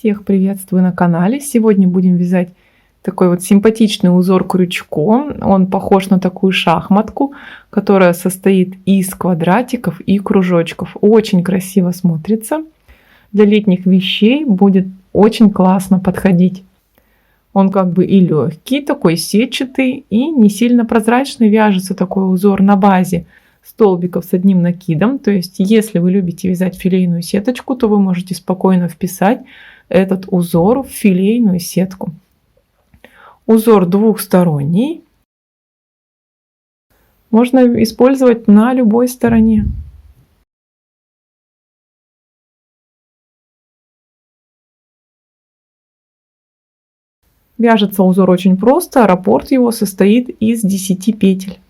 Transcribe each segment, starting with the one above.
Всех приветствую на канале. Сегодня будем вязать такой вот симпатичный узор крючком. Он похож на такую шахматку, которая состоит из квадратиков и кружочков. Очень красиво смотрится. Для летних вещей будет очень классно подходить. Он как бы и легкий, такой сетчатый и не сильно прозрачный. Вяжется такой узор на базе столбиков с одним накидом. То есть, если вы любите вязать филейную сеточку, то вы можете спокойно вписать этот узор в филейную сетку. Узор двухсторонний. Можно использовать на любой стороне. Вяжется узор очень просто. Раппорт его состоит из 10 петель.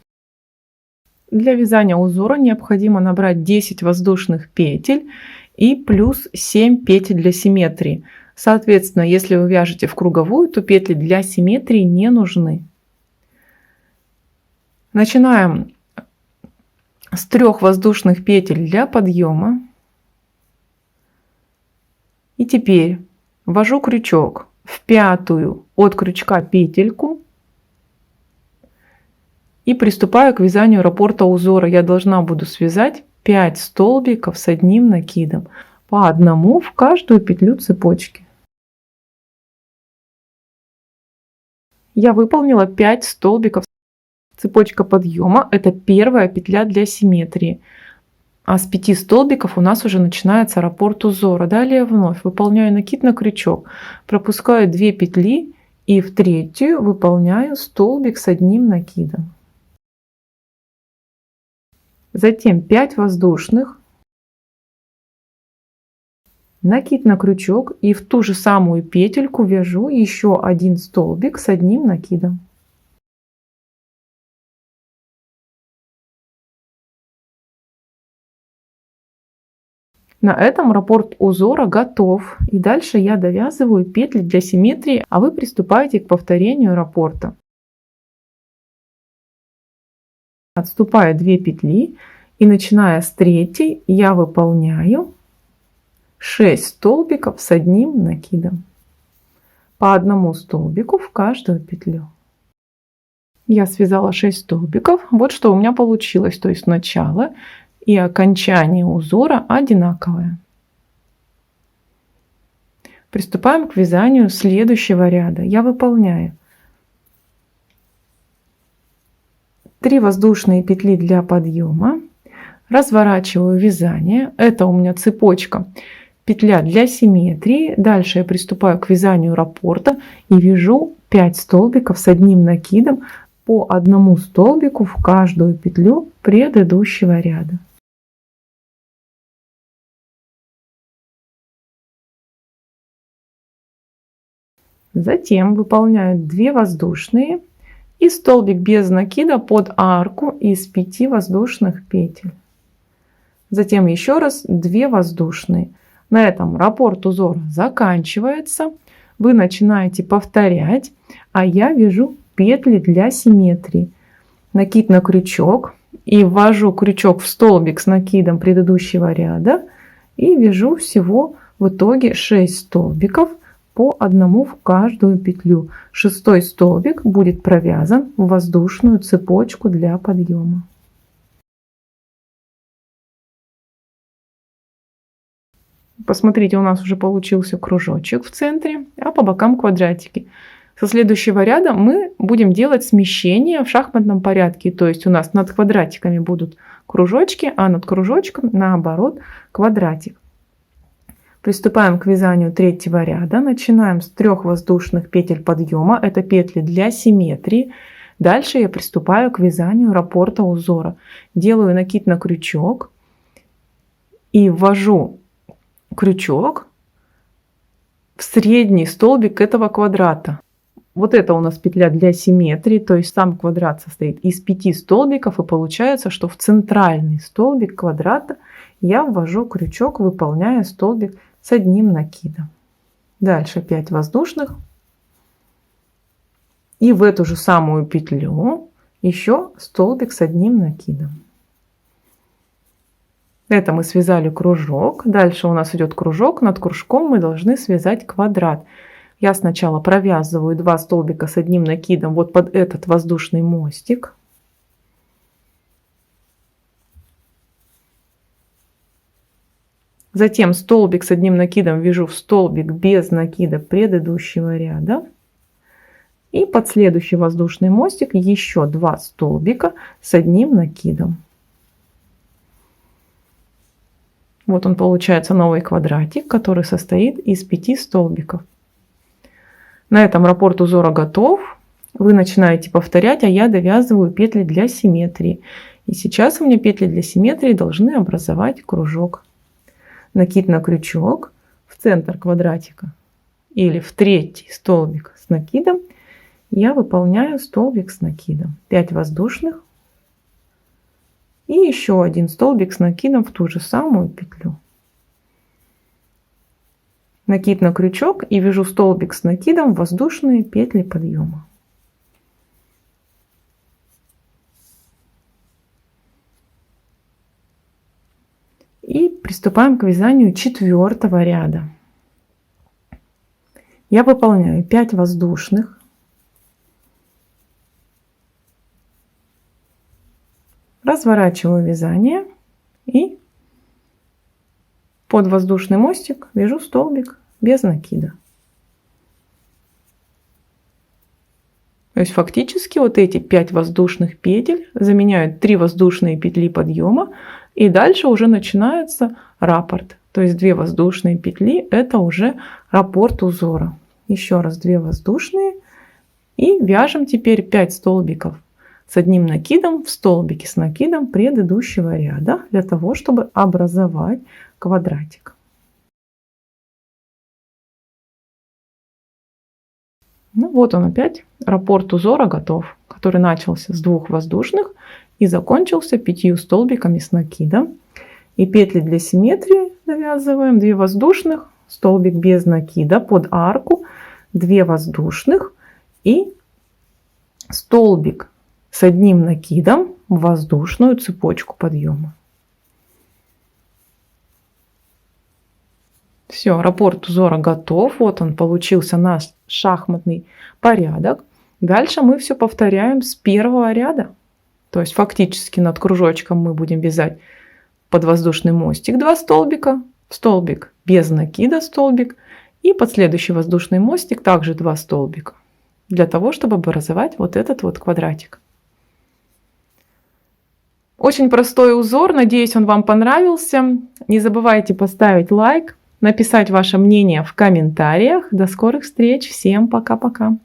Для вязания узора необходимо набрать 10 воздушных петель и плюс 7 петель для симметрии. Соответственно, если вы вяжете в круговую, то петли для симметрии не нужны. Начинаем с 3 воздушных петель для подъема. И теперь ввожу крючок в пятую от крючка петельку и приступаю к вязанию раппорта узора. Я должна буду связать 5 столбиков с одним накидом, по одному в каждую петлю цепочки. Я выполнила 5 столбиков. Цепочка подъема — это первая петля для симметрии. А с 5 столбиков у нас уже начинается раппорт узора. Далее вновь выполняю накид на крючок, пропускаю 2 петли и в третью выполняю столбик с одним накидом. Затем 5 воздушных, накид на крючок и в ту же самую петельку вяжу еще один столбик с одним накидом. На этом раппорт узора готов. И дальше я довязываю петли для симметрии, а вы приступаете к повторению раппорта. Отступаю 2 петли и начиная с третьей я выполняю 6 столбиков с одним накидом. По одному столбику в каждую петлю. Я связала 6 столбиков. Вот что у меня получилось. То есть начало и окончание узора одинаковое. Приступаем к вязанию следующего ряда. Я выполняю 3 воздушные петли для подъема, разворачиваю вязание. Это у меня цепочка, петля для симметрии. Дальше я приступаю к вязанию раппорта и вяжу 5 столбиков с одним накидом, по одному столбику в каждую петлю предыдущего ряда. Затем выполняю 2 воздушные и столбик без накида под арку из 5 воздушных петель. Затем еще раз 2 воздушные. На этом раппорт узора заканчивается. Вы начинаете повторять, а я вяжу петли для симметрии. Накид на крючок и ввожу крючок в столбик с накидом предыдущего ряда и вяжу всего в итоге 6 столбиков по одному в каждую петлю. 6-й столбик будет провязан в воздушную цепочку для подъема. Посмотрите, у нас уже получился кружочек в центре, а по бокам квадратики. Со следующего ряда мы будем делать смещение в шахматном порядке. То есть у нас над квадратиками будут кружочки, а над кружочком наоборот квадратик. Приступаем к вязанию третьего ряда. Начинаем с 3 воздушных петель подъема. Это петли для симметрии. Дальше я приступаю к вязанию раппорта узора. Делаю накид на крючок и ввожу крючок в средний столбик этого квадрата. Вот это у нас петля для симметрии, то есть сам квадрат состоит из 5 столбиков, и получается, что в центральный столбик квадрата я ввожу крючок, выполняя столбик с одним накидом. Дальше 5 воздушных и в эту же самую петлю еще столбик с одним накидом. Это мы связали кружок. Дальше у нас идет кружок. Над кружком мы должны связать квадрат. Я сначала провязываю 2 столбика с одним накидом вот под этот воздушный мостик. Затем столбик с одним накидом вяжу в столбик без накида предыдущего ряда. И под следующий воздушный мостик еще 2 столбика с одним накидом. Вот он получается новый квадратик, который состоит из 5 столбиков. На этом раппорт узора готов. Вы начинаете повторять, а я довязываю петли для симметрии. И сейчас у меня петли для симметрии должны образовать кружок. Накид на крючок в центр квадратика или в третий столбик с накидом я выполняю столбик с накидом. 5 воздушных и еще один столбик с накидом в ту же самую петлю. Накид на крючок и вяжу столбик с накидом в воздушные петли подъема. И приступаем к вязанию 4-го ряда. Я выполняю 5 воздушных, разворачиваю вязание и под воздушный мостик вяжу столбик без накида. То есть фактически вот эти 5 воздушных петель заменяют 3 воздушные петли подъема, и дальше уже начинается раппорт. То есть 2 воздушные петли это уже раппорт узора. Еще раз 2 воздушные и вяжем теперь 5 столбиков с одним накидом в столбике с накидом предыдущего ряда для того, чтобы образовать квадратик. Ну вот он опять, раппорт узора готов, который начался с 2 воздушных и закончился 5 столбиками с накидом. И петли для симметрии довязываем 2 воздушных, столбик без накида под арку, 2 воздушных и столбик с одним накидом в воздушную цепочку подъема. Все, раппорт узора готов. Вот он получился наш шахматный порядок. Дальше мы все повторяем с 1-го ряда. То есть фактически над кружочком мы будем вязать под воздушный мостик 2 столбика, столбик без накида столбик и под следующий воздушный мостик также 2 столбика. Для того, чтобы образовать вот этот вот квадратик. Очень простой узор. Надеюсь, он вам понравился. Не забывайте поставить лайк, написать ваше мнение в комментариях. До скорых встреч. Всем пока-пока.